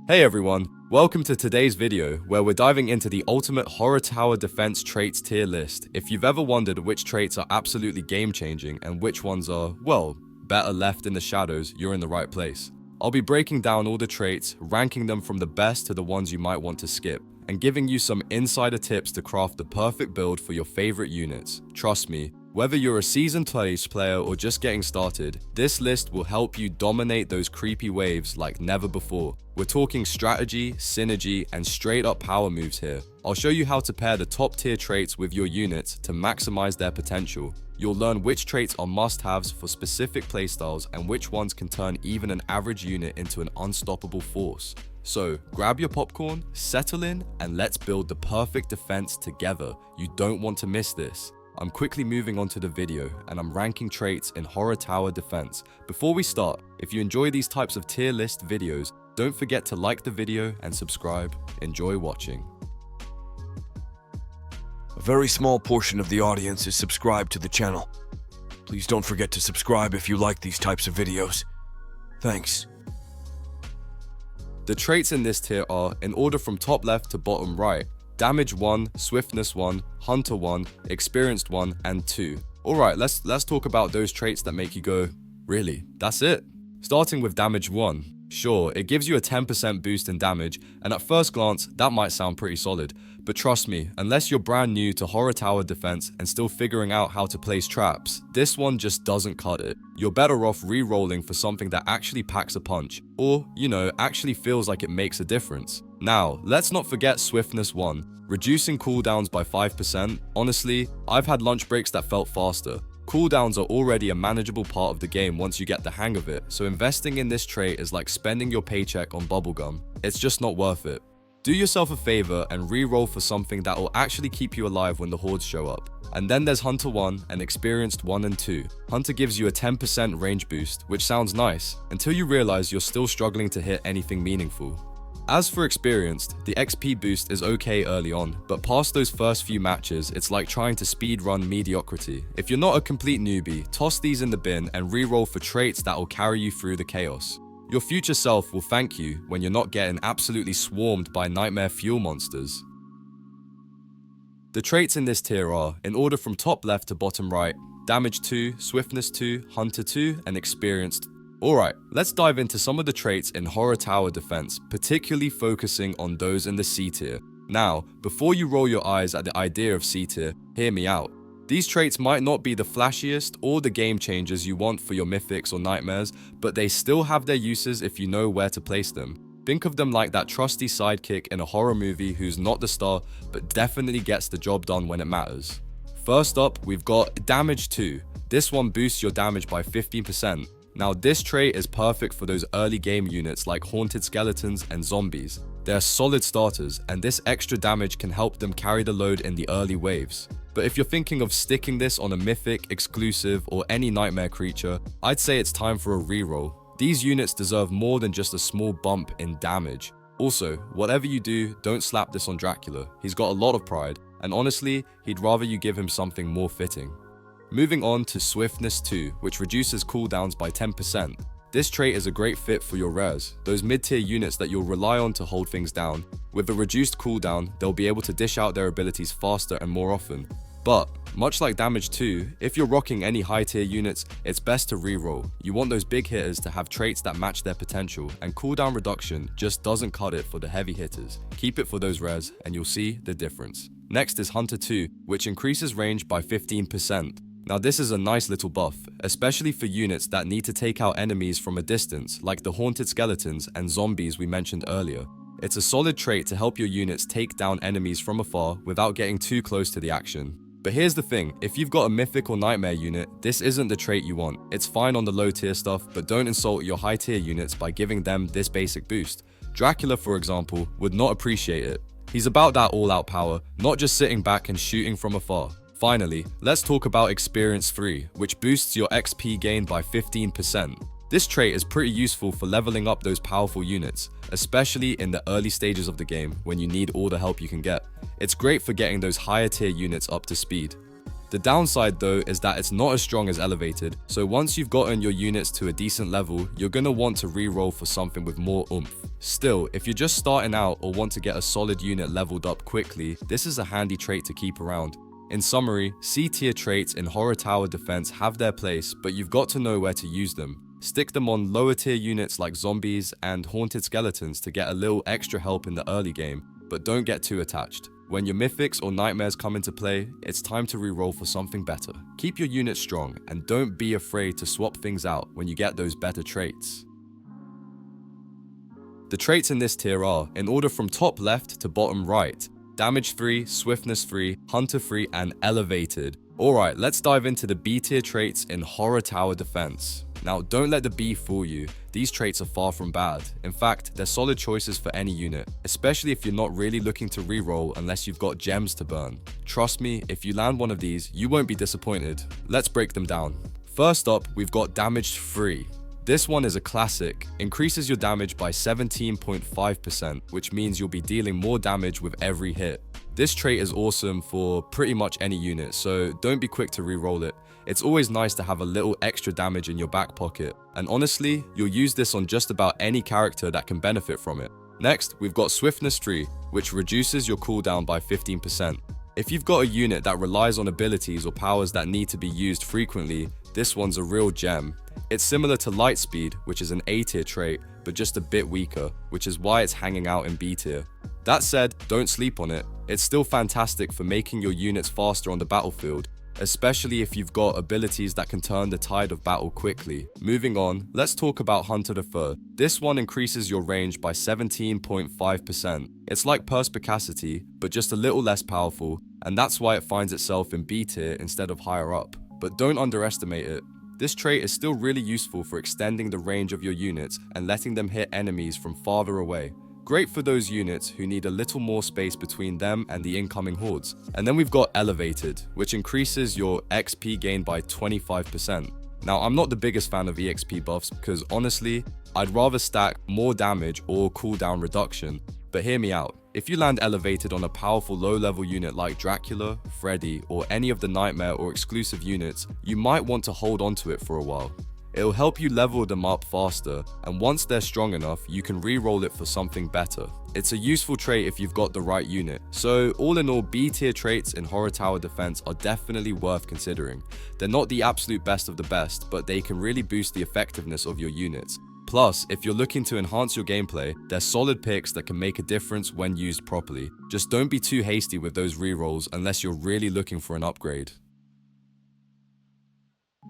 Hey everyone, welcome to today's video where we're diving into the ultimate horror tower defense traits tier list. If you've ever wondered which traits are absolutely game-changing and which ones are, well, better left in the shadows, you're in the right place. I'll be breaking down all the traits, ranking them from the best to the ones you might want to skip, and giving you some insider tips to craft the perfect build for your favorite units. Trust me, whether you're a seasoned player or just getting started, this list will help you dominate those creepy waves like never before. We're talking strategy, synergy, and straight up power moves here. I'll show you how to pair the top tier traits with your units to maximize their potential. You'll learn which traits are must-haves for specific playstyles and which ones can turn even an average unit into an unstoppable force. So grab your popcorn, settle in, and let's build the perfect defense together. You don't want to miss this. I'm quickly moving on to the video, and I'm ranking traits in horror tower defense. Before we start, if you enjoy these types of tier list videos, don't forget to like the video and subscribe. Enjoy watching. A very small portion of the audience is subscribed to the channel. Please don't forget to subscribe if you like these types of videos. Thanks. The traits in this tier are, in order from top left to bottom right: Damage 1, Swiftness 1, Hunter 1, Experienced 1, and 2. Alright, let's talk about those traits that make you go, really? That's it? Starting with Damage 1. Sure, it gives you a 10% boost in damage, and at first glance, that might sound pretty solid. But trust me, unless you're brand new to horror tower defense and still figuring out how to place traps, this one just doesn't cut it. You're better off re-rolling for something that actually packs a punch, or, actually feels like it makes a difference. Now, let's not forget Swiftness 1, reducing cooldowns by 5%. Honestly, I've had lunch breaks that felt faster. Cooldowns are already a manageable part of the game once you get the hang of it, so investing in this trait is like spending your paycheck on bubblegum. It's just not worth it. Do yourself a favor and re-roll for something that will actually keep you alive when the hordes show up. And then there's Hunter 1 and Experienced 1 and 2. Hunter gives you a 10% range boost, which sounds nice, until you realize you're still struggling to hit anything meaningful. As for Experienced, the XP boost is okay early on, but past those first few matches, it's like trying to speedrun mediocrity. If you're not a complete newbie, toss these in the bin and re-roll for traits that will carry you through the chaos. Your future self will thank you when you're not getting absolutely swarmed by nightmare fuel monsters. The traits in this tier are, in order from top left to bottom right: Damage 2, Swiftness 2, Hunter 2, and Experienced. Alright, let's dive into some of the traits in horror tower defense, particularly focusing on those in the C tier. Now, before you roll your eyes at the idea of C tier, hear me out. These traits might not be the flashiest or the game changers you want for your mythics or nightmares, but they still have their uses if you know where to place them. Think of them like that trusty sidekick in a horror movie who's not the star, but definitely gets the job done when it matters. First up, we've got Damage 2. This one boosts your damage by 15%. Now this trait is perfect for those early game units like haunted skeletons and zombies. They're solid starters, and this extra damage can help them carry the load in the early waves. But if you're thinking of sticking this on a mythic, exclusive, or any nightmare creature, I'd say it's time for a reroll. These units deserve more than just a small bump in damage. Also, whatever you do, don't slap this on Dracula. He's got a lot of pride, and honestly, he'd rather you give him something more fitting. Moving on to Swiftness 2, which reduces cooldowns by 10%. This trait is a great fit for your rares, those mid-tier units that you'll rely on to hold things down. With a reduced cooldown, they'll be able to dish out their abilities faster and more often. But, much like Damage 2, if you're rocking any high-tier units, it's best to re-roll. You want those big hitters to have traits that match their potential, and cooldown reduction just doesn't cut it for the heavy hitters. Keep it for those rares, and you'll see the difference. Next is Hunter 2, which increases range by 15%. Now this is a nice little buff, especially for units that need to take out enemies from a distance, like the haunted skeletons and zombies we mentioned earlier. It's a solid trait to help your units take down enemies from afar without getting too close to the action. But here's the thing, if you've got a mythic or nightmare unit, this isn't the trait you want. It's fine on the low tier stuff, but don't insult your high tier units by giving them this basic boost. Dracula, for example, would not appreciate it. He's about that all-out power, not just sitting back and shooting from afar. Finally, let's talk about Experience 3, which boosts your XP gain by 15%. This trait is pretty useful for leveling up those powerful units, especially in the early stages of the game when you need all the help you can get. It's great for getting those higher tier units up to speed. The downside though is that it's not as strong as elevated, so once you've gotten your units to a decent level, you're gonna want to re-roll for something with more oomph. Still, if you're just starting out or want to get a solid unit leveled up quickly, this is a handy trait to keep around. In summary, C tier traits in Horror Tower Defense have their place, but you've got to know where to use them. Stick them on lower tier units like zombies and haunted skeletons to get a little extra help in the early game, but don't get too attached. When your mythics or nightmares come into play, it's time to re-roll for something better. Keep your unit strong and don't be afraid to swap things out when you get those better traits. The traits in this tier are, in order from top left to bottom right: damage 3, swiftness 3, hunter 3, and elevated. Alright, let's dive into the B tier traits in Horror Tower Defense. Now, don't let the B fool you. These traits are far from bad. In fact, they're solid choices for any unit, especially if you're not really looking to reroll unless you've got gems to burn. Trust me, if you land one of these, you won't be disappointed. Let's break them down. First up, we've got damage 3. This one is a classic. Increases your damage by 17.5%, which means you'll be dealing more damage with every hit. This trait is awesome for pretty much any unit, so don't be quick to re-roll it. It's always nice to have a little extra damage in your back pocket, and honestly, you'll use this on just about any character that can benefit from it. Next, we've got Swiftness 3, which reduces your cooldown by 15%. If you've got a unit that relies on abilities or powers that need to be used frequently, this one's a real gem. It's similar to Lightspeed, which is an A tier trait, but just a bit weaker, which is why it's hanging out in B tier. That said, don't sleep on it. It's still fantastic for making your units faster on the battlefield, especially if you've got abilities that can turn the tide of battle quickly. Moving on, let's talk about Hunter the Fur. This one increases your range by 17.5%. It's like Perspicacity, but just a little less powerful, and that's why it finds itself in B tier instead of higher up. But don't underestimate it. This trait is still really useful for extending the range of your units and letting them hit enemies from farther away. Great for those units who need a little more space between them and the incoming hordes. And then we've got Elevated, which increases your XP gain by 25%. Now, I'm not the biggest fan of EXP buffs because honestly, I'd rather stack more damage or cooldown reduction. But hear me out. If you land Elevated on a powerful low-level unit like Dracula, Freddy, or any of the Nightmare or exclusive units, you might want to hold onto it for a while. It'll help you level them up faster, and once they're strong enough, you can re-roll it for something better. It's a useful trait if you've got the right unit. So all in all, B tier traits in Horror Tower Defense are definitely worth considering. They're not the absolute best of the best, but they can really boost the effectiveness of your units. Plus, if you're looking to enhance your gameplay, they're solid picks that can make a difference when used properly. Just don't be too hasty with those rerolls unless you're really looking for an upgrade.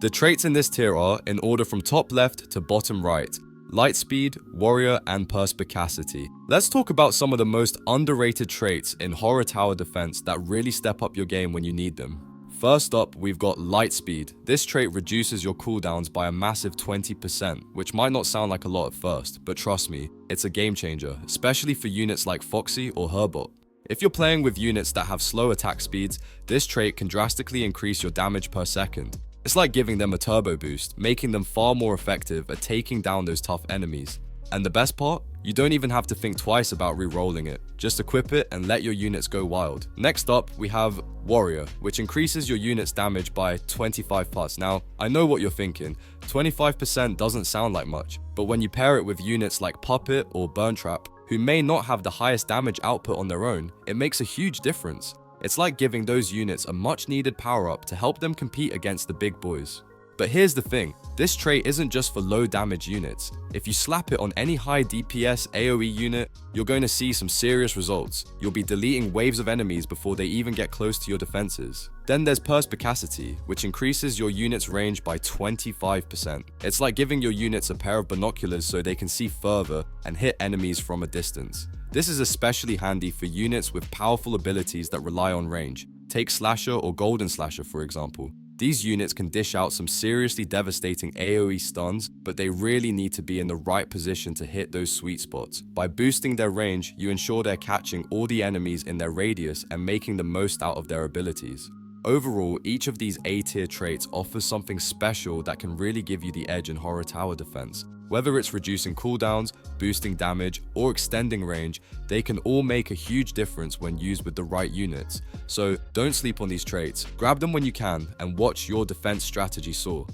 The traits in this tier are, in order from top left to bottom right: Lightspeed, Warrior, and Perspicacity. Let's talk about some of the most underrated traits in Horror Tower Defense that really step up your game when you need them. First up, we've got Lightspeed. This trait reduces your cooldowns by a massive 20%, which might not sound like a lot at first, but trust me, it's a game changer, especially for units like Foxy or Herbot. If you're playing with units that have slow attack speeds, this trait can drastically increase your damage per second. It's like giving them a turbo boost, making them far more effective at taking down those tough enemies. And the best part? You don't even have to think twice about re-rolling it. Just equip it and let your units go wild. Next up, we have Warrior, which increases your unit's damage by 25+. Now, I know what you're thinking. 25% doesn't sound like much, but when you pair it with units like Puppet or Burn Trap, who may not have the highest damage output on their own, it makes a huge difference. It's like giving those units a much needed power up to help them compete against the big boys. But here's the thing, this trait isn't just for low damage units. If you slap it on any high DPS AoE unit, you're going to see some serious results. You'll be deleting waves of enemies before they even get close to your defenses. Then there's Perspicacity, which increases your unit's range by 25%. It's like giving your units a pair of binoculars so they can see further and hit enemies from a distance. This is especially handy for units with powerful abilities that rely on range. Take Slasher or Golden Slasher for example. These units can dish out some seriously devastating AoE stuns, but they really need to be in the right position to hit those sweet spots. By boosting their range, you ensure they're catching all the enemies in their radius and making the most out of their abilities. Overall, each of these A tier traits offers something special that can really give you the edge in Horror Tower Defense. Whether it's reducing cooldowns, boosting damage, or extending range, they can all make a huge difference when used with the right units. So don't sleep on these traits, grab them when you can, and watch your defense strategy soar.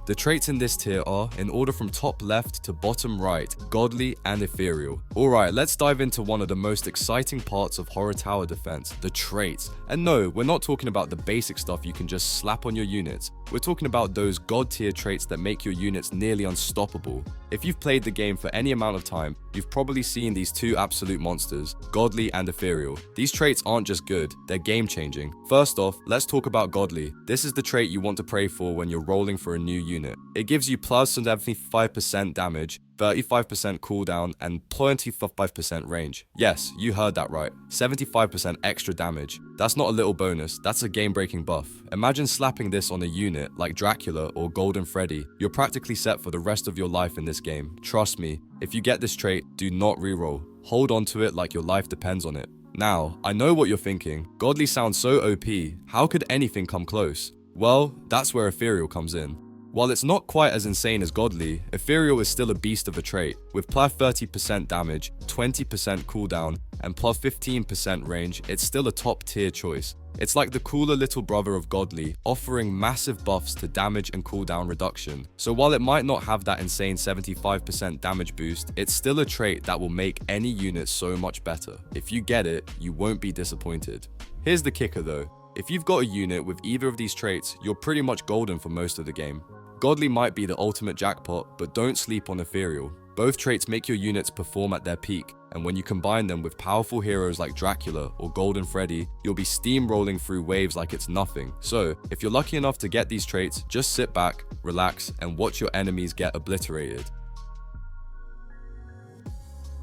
The traits in this tier are, in order from top left to bottom right, godly and ethereal. Alright, let's dive into one of the most exciting parts of horror tower defense, the traits. And no, we're not talking about the basic stuff you can just slap on your units. We're talking about those god tier traits that make your units nearly unstoppable. If you've played the game for any amount of time, you've probably seen these two absolute monsters, godly and ethereal. These traits aren't just good, they're game changing. First off, let's talk about godly. This is the trait you want to pray for when you're rolling for a new unit. It gives you plus 75% damage, 35% cooldown, and 25% range. Yes, you heard that right. 75% extra damage. That's not a little bonus, that's a game-breaking buff. Imagine slapping this on a unit like Dracula or Golden Freddy. You're practically set for the rest of your life in this game. Trust me, if you get this trait, do not reroll. Hold on to it like your life depends on it. Now, I know what you're thinking. Godly sounds so OP, how could anything come close? Well, that's where ethereal comes in. While it's not quite as insane as godly, ethereal is still a beast of a trait. With plus 30% damage, 20% cooldown, and plus 15% range, it's still a top tier choice. It's like the cooler little brother of godly, offering massive buffs to damage and cooldown reduction. So while it might not have that insane 75% damage boost, it's still a trait that will make any unit so much better. If you get it, you won't be disappointed. Here's the kicker though. If you've got a unit with either of these traits, you're pretty much golden for most of the game. Godly might be the ultimate jackpot, but don't sleep on ethereal. Both traits make your units perform at their peak, and when you combine them with powerful heroes like Dracula or Golden Freddy, you'll be steamrolling through waves like it's nothing. So, if you're lucky enough to get these traits, just sit back, relax, and watch your enemies get obliterated.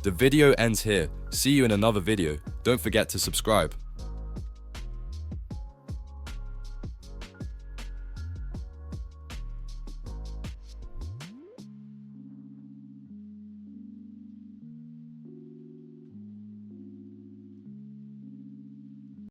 The video ends here. See you in another video. Don't forget to subscribe.